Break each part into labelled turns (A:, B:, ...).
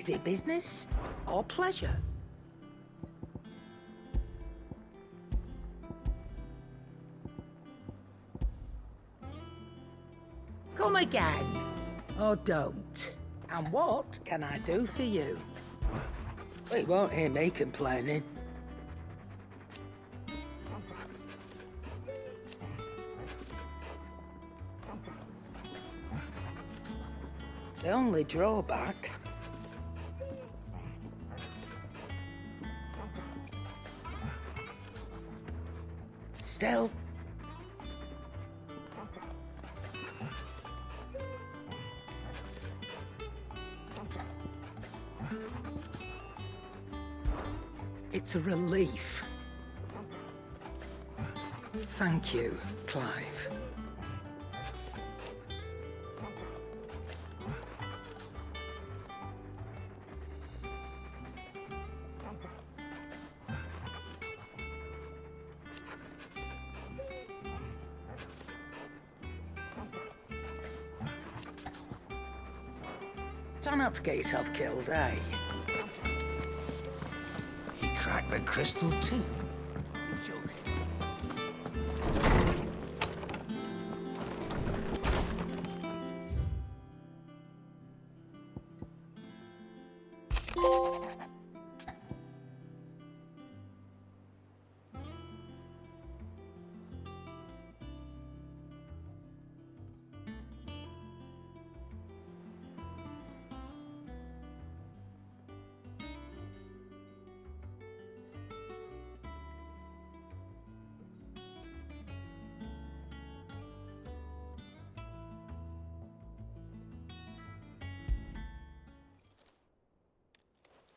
A: Is it business or pleasure? Come again, or don't. And what can I do for you? Well, you won't hear me complaining. The only drawback... Still... It's a relief. Thank you, Clive. Try not to get yourself killed, eh?
B: He cracked the crystal too. Joking.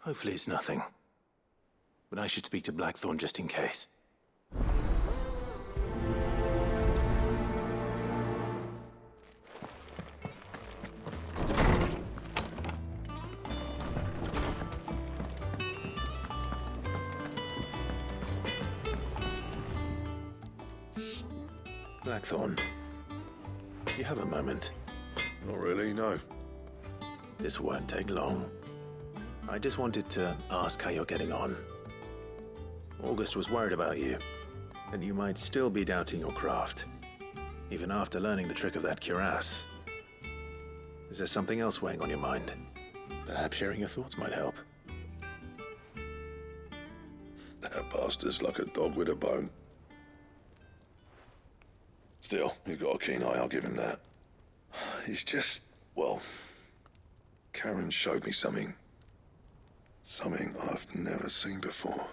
C: Hopefully it's nothing. But I should speak to Blackthorn just in case. Blackthorn, you have a moment?
D: Not really, no.
C: This won't take long. I just wanted to ask how you're getting on. August was worried about you, and you might still be doubting your craft, even after learning the trick of that cuirass. Is there something else weighing on your mind? Perhaps sharing your thoughts might help.
D: That bastard's like a dog with a bone. Still, he's got a keen eye, I'll give him that. He's just, well, Karen showed me something. Something I've never seen before.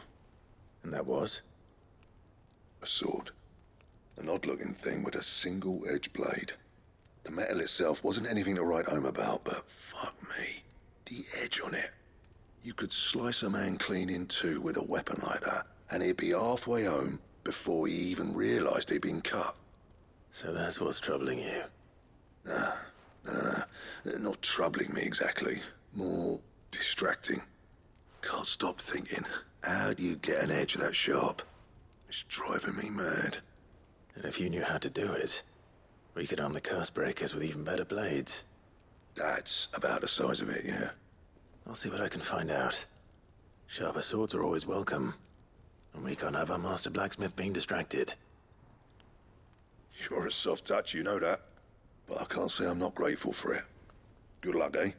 C: And that was?
D: A sword. An odd-looking thing with a single-edged blade. The metal itself wasn't anything to write home about, but fuck me. The edge on it. You could slice a man clean in two with a weapon like that, and he'd be halfway home before he even realised he'd been cut.
C: So that's what's troubling you?
D: Nah. Not troubling me exactly. More distracting. Can't stop thinking, how do you get an edge that sharp? It's driving me mad.
C: And if you knew how to do it, we could arm the curse breakers with even better blades.
D: That's about the size of it, yeah.
C: I'll see what I can find out. Sharper swords are always welcome, and we can't have our master blacksmith being distracted.
D: You're a soft touch, you know that. But I can't say I'm not grateful for it. Good luck, eh?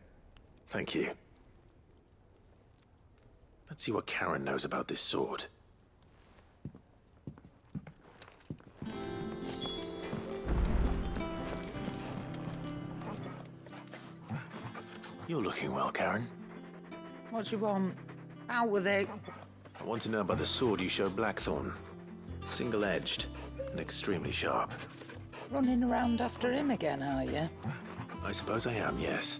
C: Thank you. Let's see what Karen knows about this sword. You're looking well, Karen.
A: What do you want? Out with it.
C: I want to know about the sword you showed Blackthorn. Single-edged and extremely sharp.
A: Running around after him again, are you?
C: I suppose I am, yes.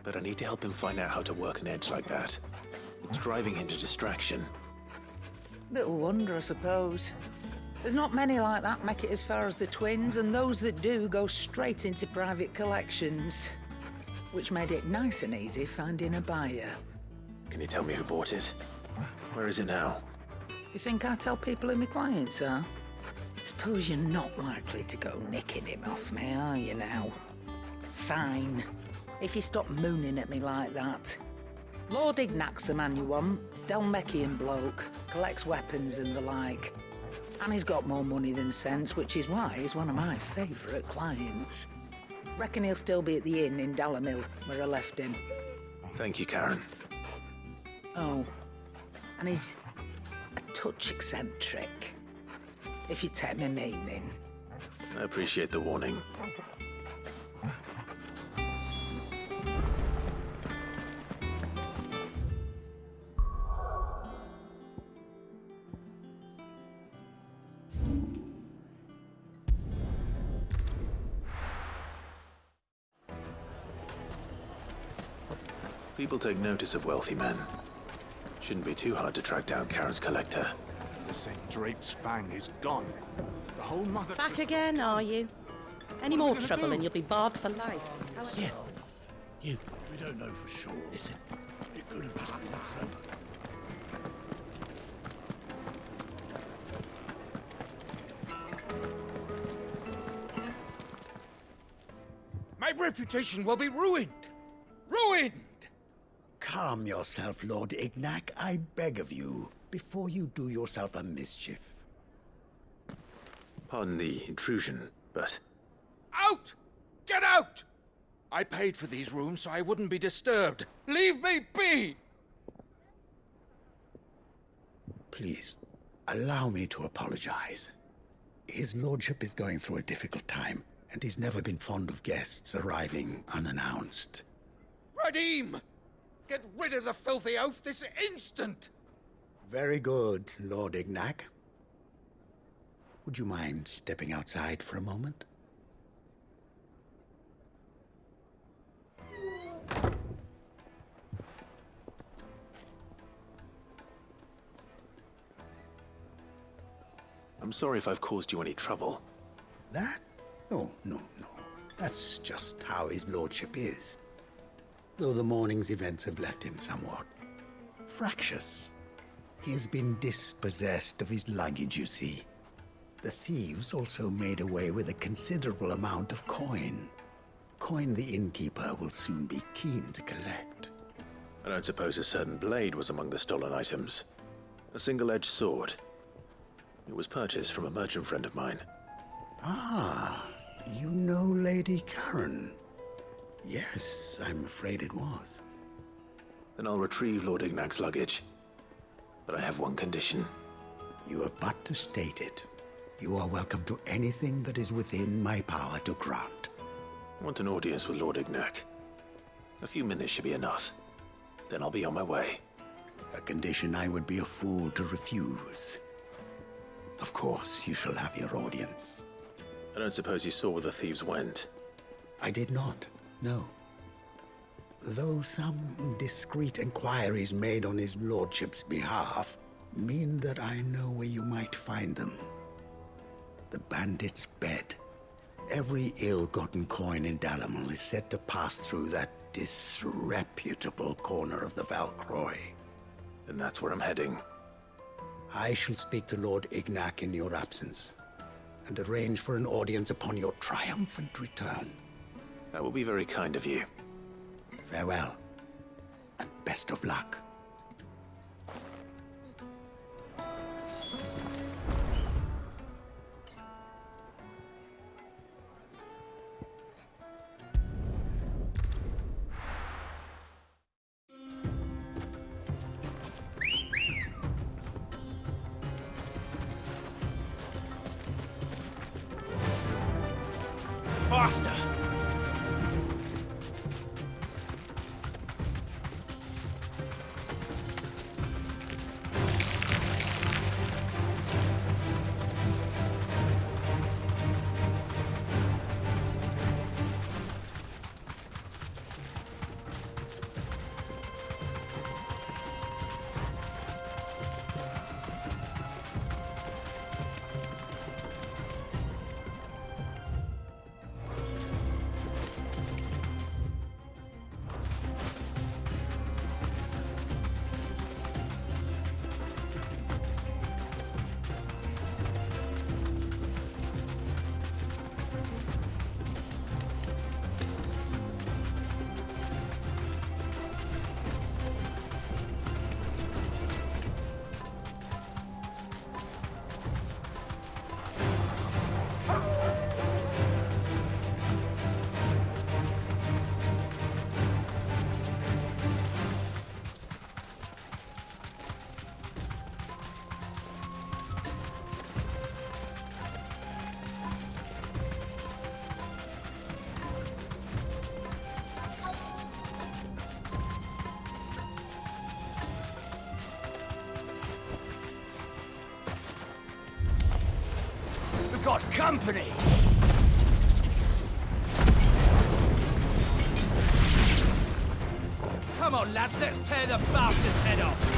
C: But I need to help him find out how to work an edge like that. It's driving him to distraction.
A: Little wonder, I suppose. There's not many like that make it as far as the twins, and those that do go straight into private collections. Which made it nice and easy finding a buyer.
C: Can you tell me who bought it? Where is it now?
A: You think I tell people who my clients are? Suppose you're not likely to go nicking him off me, are you now? Fine. If you stop mooning at me like that, Lord Ignac's the man you want. Dalmekian bloke. Collects weapons and the like. And he's got more money than sense, which is why he's one of my favourite clients. Reckon he'll still be at the inn in Dalamil, where I left him.
C: Thank you, Karen.
A: Oh, and he's a touch eccentric, if you take my meaning.
C: I appreciate the warning. People take notice of wealthy men. Shouldn't be too hard to track down Karen's collector.
E: The St. Drake's Fang is gone. The whole mother...
F: Back again, are you? Any more trouble and you'll be barred for life.
B: Yeah. You. We don't know for sure. Listen. It could have just been a trap.
G: My reputation will be ruined! Ruined!
B: Calm yourself, Lord Ignac, I beg of you, before you do yourself a mischief.
C: Pardon the intrusion, but...
G: Out! Get out! I paid for these rooms so I wouldn't be disturbed. Leave me be!
B: Please, allow me to apologize. His lordship is going through a difficult time, and he's never been fond of guests arriving unannounced.
G: Radim! Get rid of the filthy oaf this instant!
B: Very good, Lord Ignac. Would you mind stepping outside for a moment?
C: I'm sorry if I've caused you any trouble.
B: That? Oh, no. That's just how his lordship is. Though the morning's events have left him somewhat fractious. He has been dispossessed of his luggage, you see. The thieves also made away with a considerable amount of coin. Coin the innkeeper will soon be keen to collect.
C: I don't suppose a certain blade was among the stolen items. A single-edged sword. It was purchased from a merchant friend of mine.
B: Ah, you know Lady Karen. Yes, I'm afraid it was.
C: Then I'll retrieve Lord Ignac's luggage. But I have one condition.
B: You have but to state it. You are welcome to anything that is within my power to grant.
C: I want an audience with Lord Ignac. A few minutes should be enough. Then I'll be on my way.
B: A condition I would be a fool to refuse. Of course, you shall have your audience.
C: I don't suppose you saw where the thieves went.
B: I did not, no. Though some discreet inquiries made on his lordship's behalf mean that I know where you might find them. The bandit's bed. Every ill-gotten coin in Dalamil is said to pass through that disreputable corner of the Valcroy.
C: And that's where I'm heading.
B: I shall speak to Lord Ignac in your absence, and arrange for an audience upon your triumphant return.
C: That will be very kind of you.
B: Farewell, and best of luck.
E: Faster!
G: got company! Come on, lads, let's tear the bastard's head off!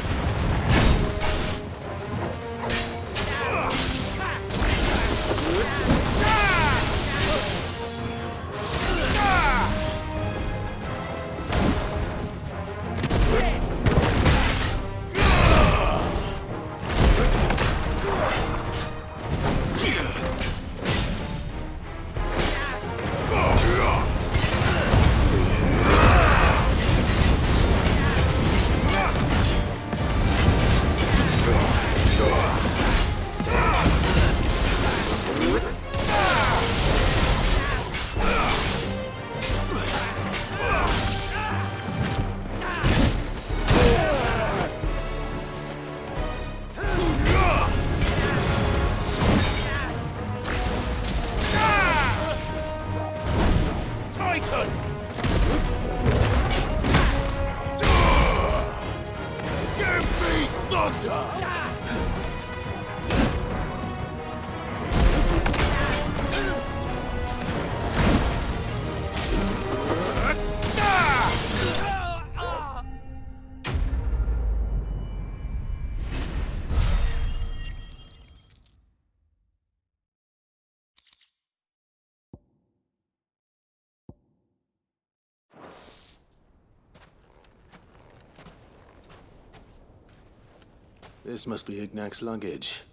C: This must be Ignac's luggage.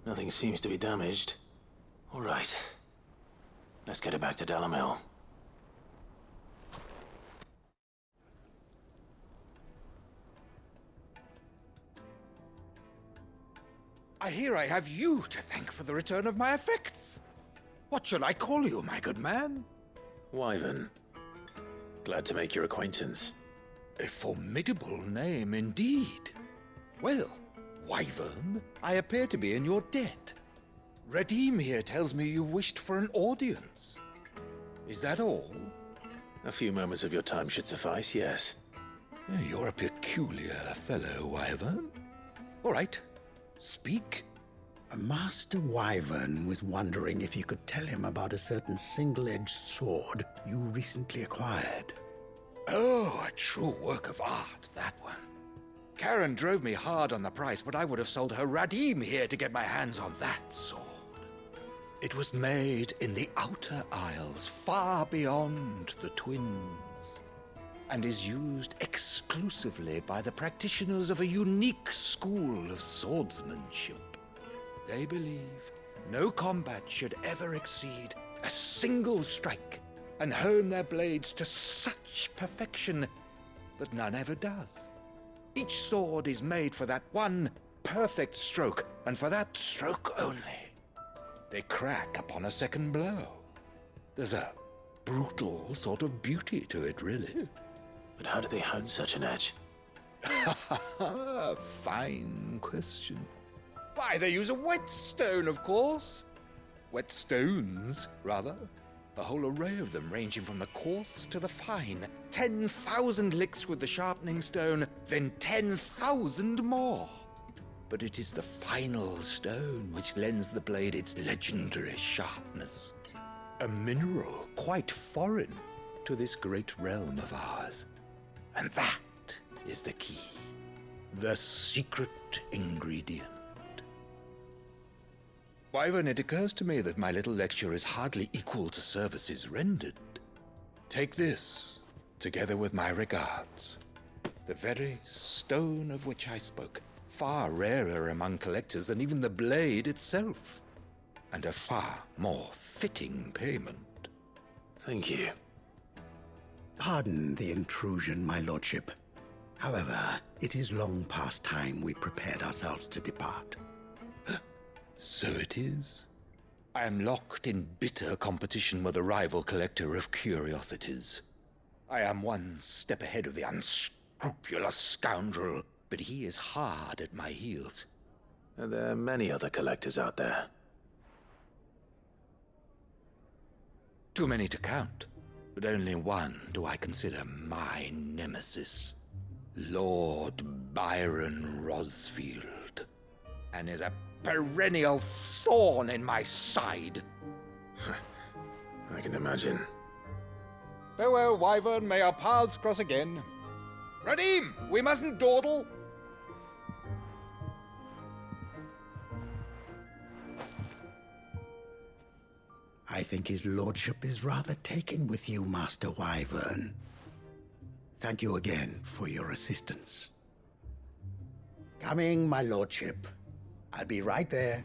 C: Nothing seems to be damaged. All right. Let's get it back to Dalamel.
G: I hear I have you to thank for the return of my effects. What shall I call you, my good man?
C: Wyvern. Glad to make your acquaintance.
G: A formidable name indeed. Well, Wyvern, I appear to be in your debt. Redeem here tells me you wished for an audience. Is that all?
C: A few moments of your time should suffice, yes.
G: You're a peculiar fellow, Wyvern. All right, speak.
B: Master Wyvern was wondering if you could tell him about a certain single-edged sword you recently acquired.
G: Oh, a true work of art, that one. Karen drove me hard on the price, but I would have sold her Radim here to get my hands on that sword. It was made in the Outer Isles, far beyond the Twins, and is used exclusively by the practitioners of a unique school of swordsmanship. They believe no combat should ever exceed a single strike, and hone their blades to such perfection that none ever does. Each sword is made for that one perfect stroke, and for that stroke only. They crack upon a second blow. There's a brutal sort of beauty to it, really.
C: But how do they hone such an edge?
G: Fine question. Why, they use a whetstone, of course. Whetstones, rather. A whole array of them, ranging from the coarse to the fine. 10,000 licks with the sharpening stone, then 10,000 more. But it is the final stone which lends the blade its legendary sharpness. A mineral quite foreign to this great realm of ours. And that is the key. The secret ingredient. Wyvern, it occurs to me that my little lecture is hardly equal to services rendered. Take this, together with my regards. The very stone of which I spoke, far rarer among collectors than even the blade itself, and a far more fitting payment.
C: Thank you.
B: Pardon the intrusion, my lordship. However, it is long past time we prepared ourselves to depart.
G: So it is. I am locked in bitter competition with a rival collector of curiosities. I am one step ahead of the unscrupulous scoundrel, but he is hard at my heels.
C: Are there many other collectors out there?
G: Too many to count, but only one do I consider my nemesis. Lord Byron Rosfield. And is a perennial thorn in my side.
C: I can imagine.
G: Farewell, Wyvern. May our paths cross again. Radim, we mustn't dawdle.
B: I think his lordship is rather taken with you, Master Wyvern. Thank you again for your assistance. Coming, my lordship. I'll be right there.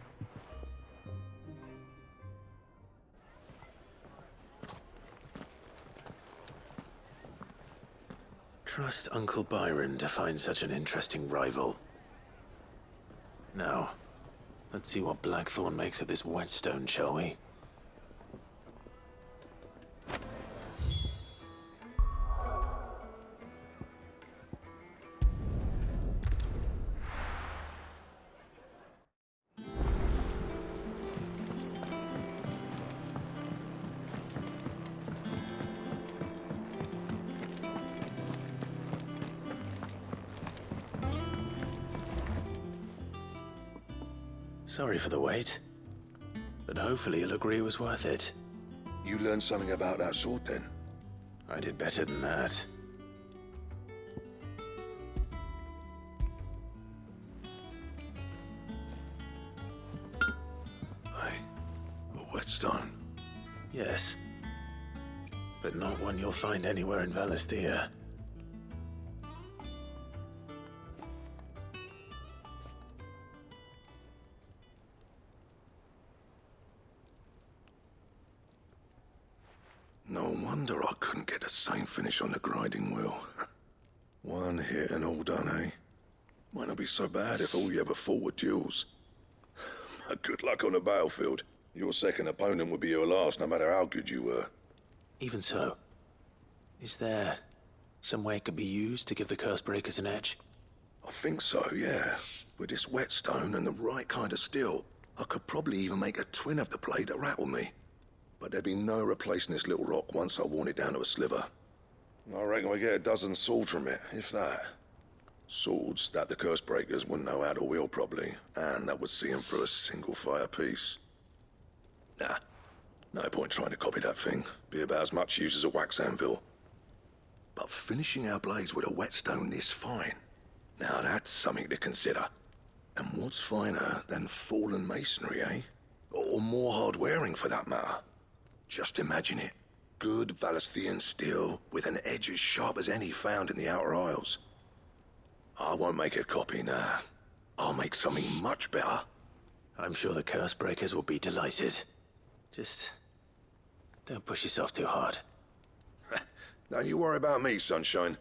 C: Trust Uncle Byron to find such an interesting rival. Now, let's see what Blackthorn makes of this whetstone, shall we? Sorry for the wait, but hopefully you'll agree it was worth it.
D: You learned something about that sword then?
C: I did better than that.
D: A whetstone?
C: Yes, but not one you'll find anywhere in Valisthea.
D: No wonder I couldn't get the same finish on the grinding wheel. One hit and all done, eh? Might not be so bad if all you ever fought were duels. But good luck on the battlefield. Your second opponent would be your last, no matter how good you were.
C: Even so, is there some way it could be used to give the Curse-breakers an edge?
D: I think so, yeah. With this whetstone and the right kind of steel, I could probably even make a twin of the blade that rattled me. But there'd be no replacing this little rock once I worn it down to a sliver. I reckon we get a dozen swords from it, if that. Swords that the Curse-breakers wouldn't know how to wield properly, and that would see them through a single fire piece. Nah, no point trying to copy that thing. Be about as much use as a wax anvil. But finishing our blades with a whetstone this fine, now that's something to consider. And what's finer than fallen masonry, eh? Or more hard-wearing, for that matter. Just imagine it. Good Valisthean steel with an edge as sharp as any found in the Outer Isles. I won't make a copy, nah. I'll make something much better.
C: I'm sure the Curse-breakers will be delighted. Just don't push yourself too hard.
D: Don't you worry about me, sunshine.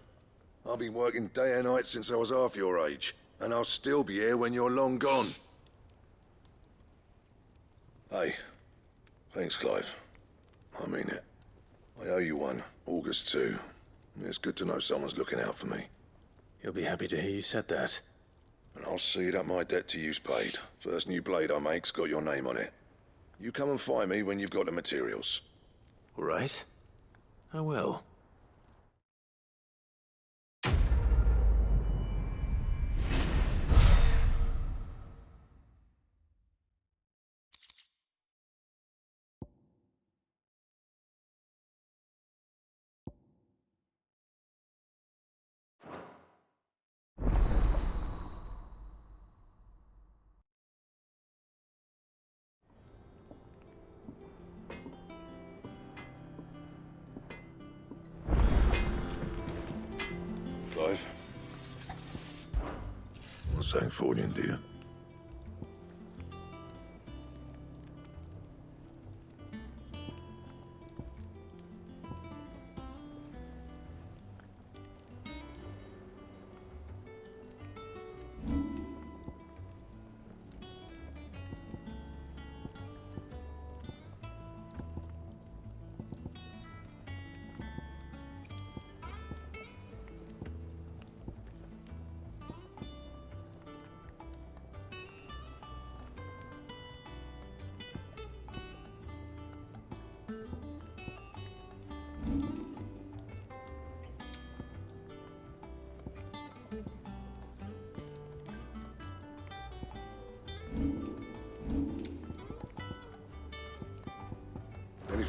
D: I've been working day and night since I was half your age, and I'll still be here when you're long gone. Hey, thanks, Clive. I mean it. I owe you one, August too. It's good to know someone's looking out for me.
C: He'll be happy to hear you said that.
D: And I'll see that my debt to you's paid. First new blade I make's got your name on it. You come and find me when you've got the materials.
C: All right, I will.
D: Clive? Want something for you, dear?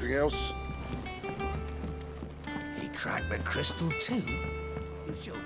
D: Anything else?
G: He cracked the crystal too? You're joking.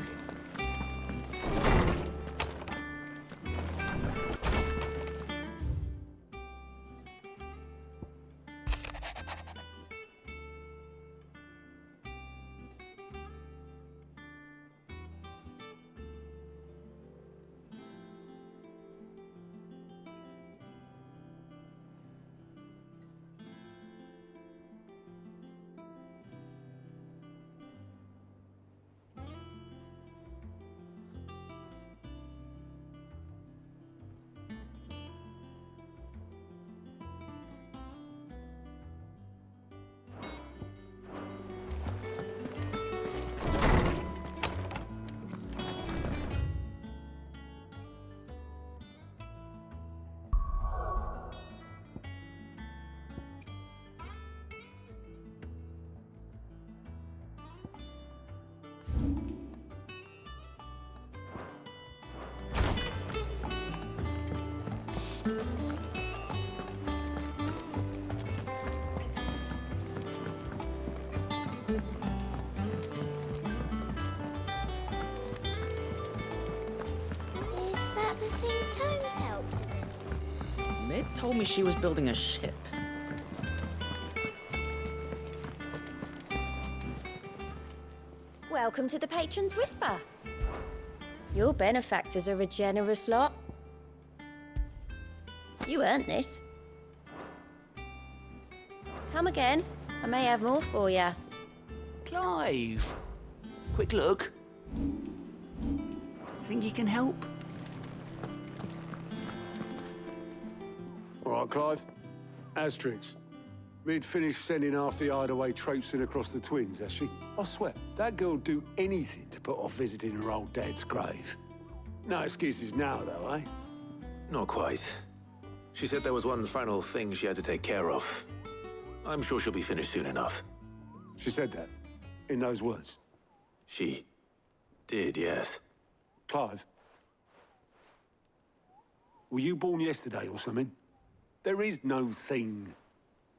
H: Is that the thing Tomes helped with?
F: Mid told me she was building a ship.
H: Welcome to the Patron's Whisper. Your benefactors are a generous lot. You earned this. Come again. I may have more for you.
G: Clive! Quick look.
A: Think you can help?
E: All right, Clive. Asterix. Mid finished sending half the hideaway traipsing across the twins, has she? I swear, that girl'd do anything to put off visiting her old dad's grave. No excuses now, though, eh?
C: Not quite. She said there was one final thing she had to take care of. I'm sure she'll be finished soon enough.
E: She said that, in those words.
C: She did, yes.
E: Clive, were you born yesterday or something? There is no thing.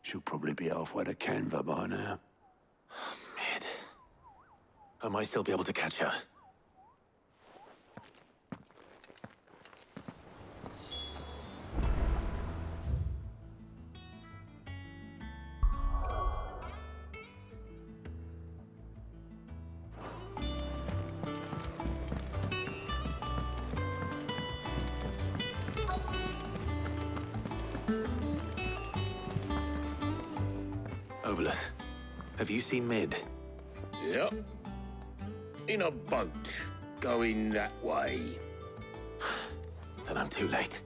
E: She'll probably be halfway to Canva by now.
C: Mid. I might still be able to catch her. Obelith, have you seen Mid?
I: Yep. In a boat, going that way.
C: Then I'm too late.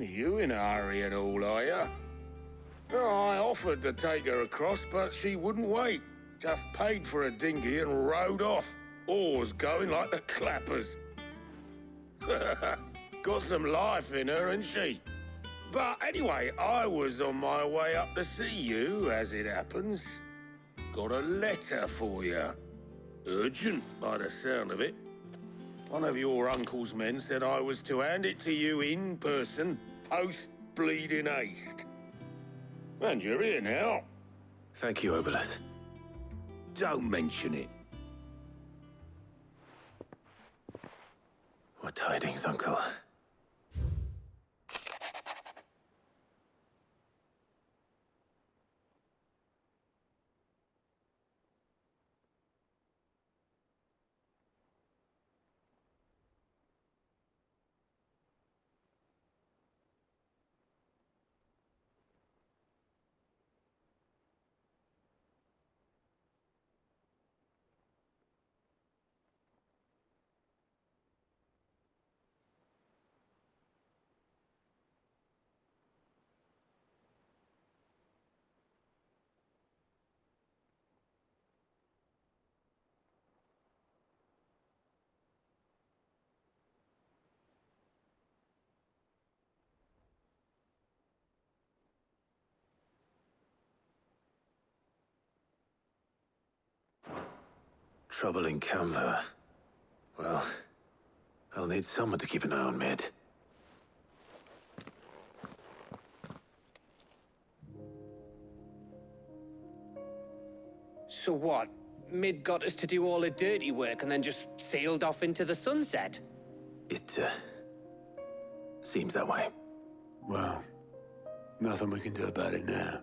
I: You in a hurry and all, are you? Oh, I offered to take her across, but she wouldn't wait. Just paid for a dinghy and rowed off. Oars going like the clappers. Got some life in her, ain't she? But anyway, I was on my way up to see you, as it happens. Got a letter for you. Urgent, by the sound of it. One of your uncle's men said I was to hand it to you in person, post-bleeding haste. And you're here now.
C: Thank you, Obelith.
I: Don't mention it.
C: What tidings, Uncle? Trouble in Canva. Well, I'll need someone to keep an eye on Mid.
J: So what? Mid got us to do all the dirty work and then just sailed off into the sunset?
C: It, seems that way.
E: Well, nothing we can do about it now.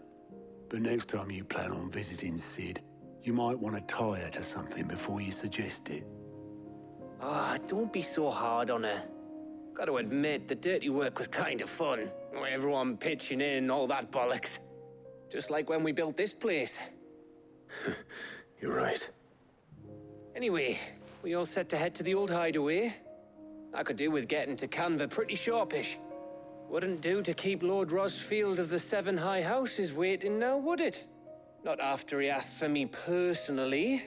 E: But next time you plan on visiting Sid, you might want to tie her to something before you suggest it.
J: Ah, don't be so hard on her. Gotta admit, the dirty work was kind of fun. Everyone pitching in, all that bollocks. Just like when we built this place.
C: You're right.
J: Anyway, we all set to head to the old hideaway. I could do with getting to Canva pretty sharpish. Wouldn't do to keep Lord Rosfield of the Seven High Houses waiting now, would it? Not after he asked for me personally.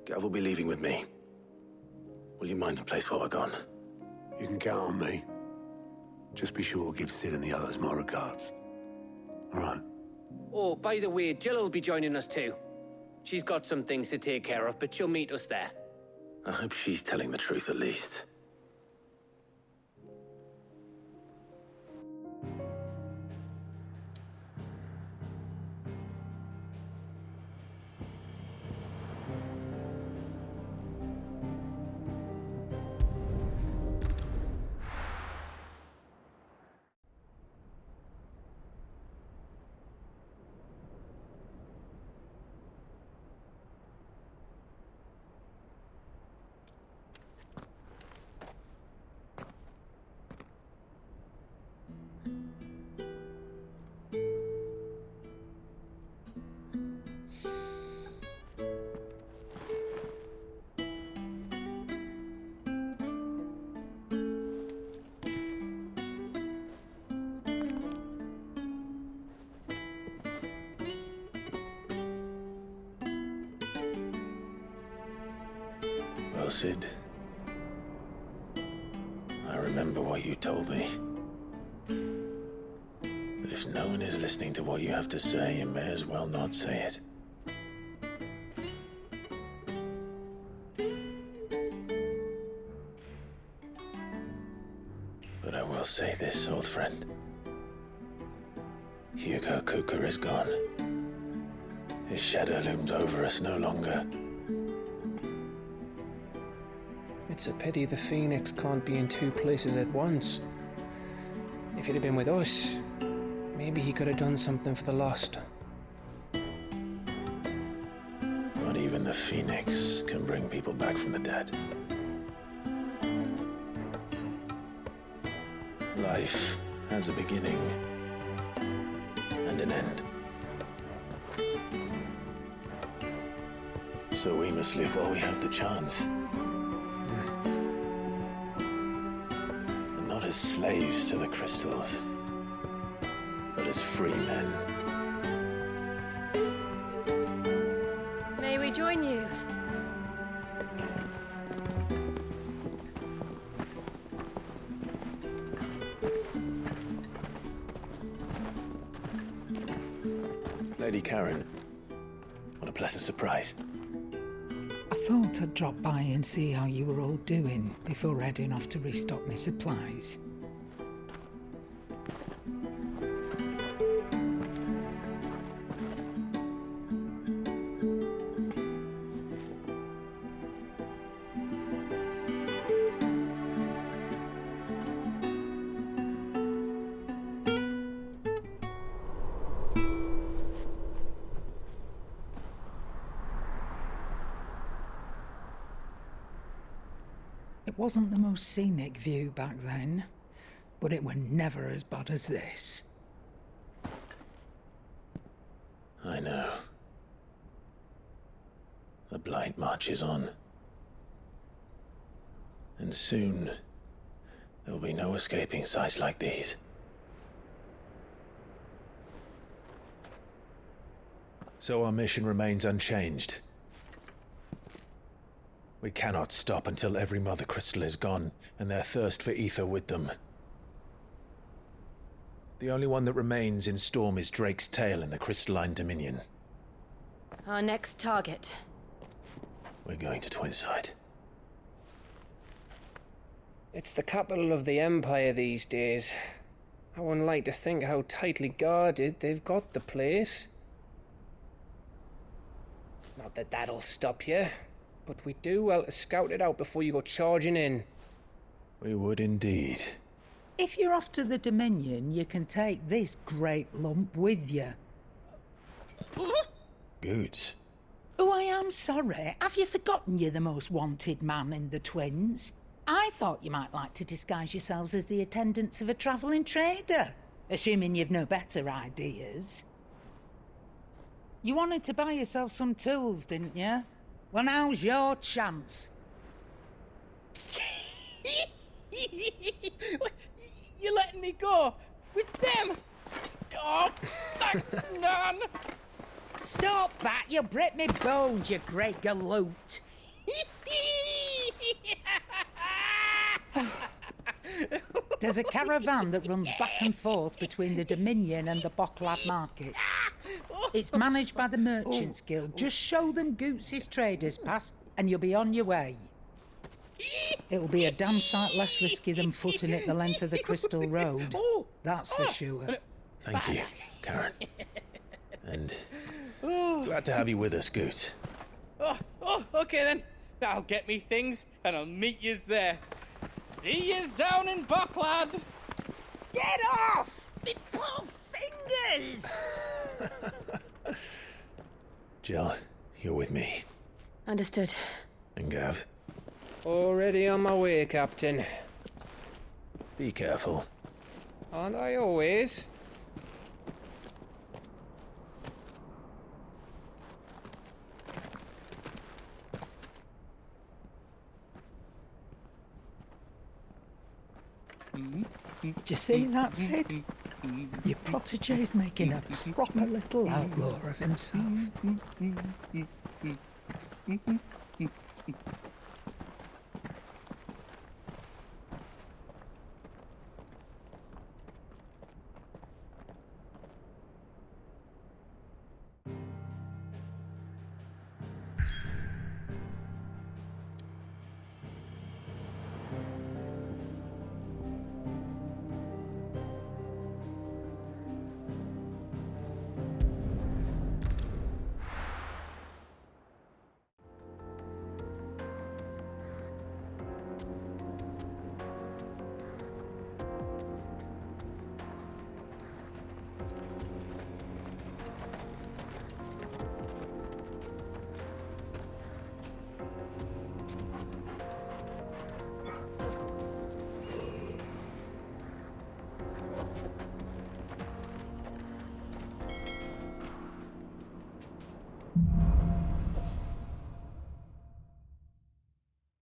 C: Gav will be leaving with me. Will you mind the place while we're gone?
E: You can count on me. Just be sure to give Sid and the others my regards. All right.
J: Oh, by the way, Jill will be joining us too. She's got some things to take care of, but she'll meet us there.
C: I hope she's telling the truth at least. Well, Sid, I remember what you told me. But if no one is listening to what you have to say, you may as well not say it. But I will say this, old friend. Hugo Kuka is gone. His shadow looms over us no longer.
K: It's a pity the Phoenix can't be in two places at once. If he'd have been with us, maybe he could have done something for the lost.
C: Not even the Phoenix can bring people back from the dead. Life has a beginning and an end. So we must live while we have the chance. And not as slaves to the crystals, but as free men.
F: May we join you?
C: Lady Karen, what a pleasant surprise.
A: I thought I'd drop by and see how you were all doing before heading off to restock my supplies. It wasn't the most scenic view back then, but it were never as bad as this.
C: I know. The Blight marches on. And soon, there will be no escaping sights like these. So our mission remains unchanged. We cannot stop until every Mother Crystal is gone, and their thirst for ether with them. The only one that remains in Storm is Drake's tail in the Crystalline Dominion.
F: Our next target.
C: We're going to Twinside.
K: It's the capital of the Empire these days. I wouldn't like to think how tightly guarded they've got the place. Not that that'll stop you, but we do well to scout it out before you go charging in.
C: We would indeed.
A: If you're off to the Dominion, you can take this great lump with you.
C: Goods.
A: Oh, I am sorry. Have you forgotten you're the most wanted man in the Twins? I thought you might like to disguise yourselves as the attendants of a travelling trader, assuming you've no better ideas. You wanted to buy yourself some tools, didn't you? Well, now's your chance.
L: You're letting me go? With them? Oh, thanks, Nan!
A: Stop that! You'll break me bones, you great galoot! There's a caravan that runs back and forth between the Dominion and the Bocklad markets. It's managed by the Merchants Guild. Just show them Goots' traders pass and you'll be on your way. It'll be a damn sight less risky than footing it the length of the Crystal Road. That's for sure.
C: Thank you, Karen. And glad to have you with us, Goot.
L: Okay then. I'll get me things and I'll meet yous there. See yous down in Bocklad.
A: Get off! Me poor fingers!
C: Jill, you're with me.
F: Understood.
C: And Gav,
K: Already on my way, Captain.
C: be careful.
K: Aren't I always?
A: Do you see that, Sid? Your protege's making a proper little outlaw of himself.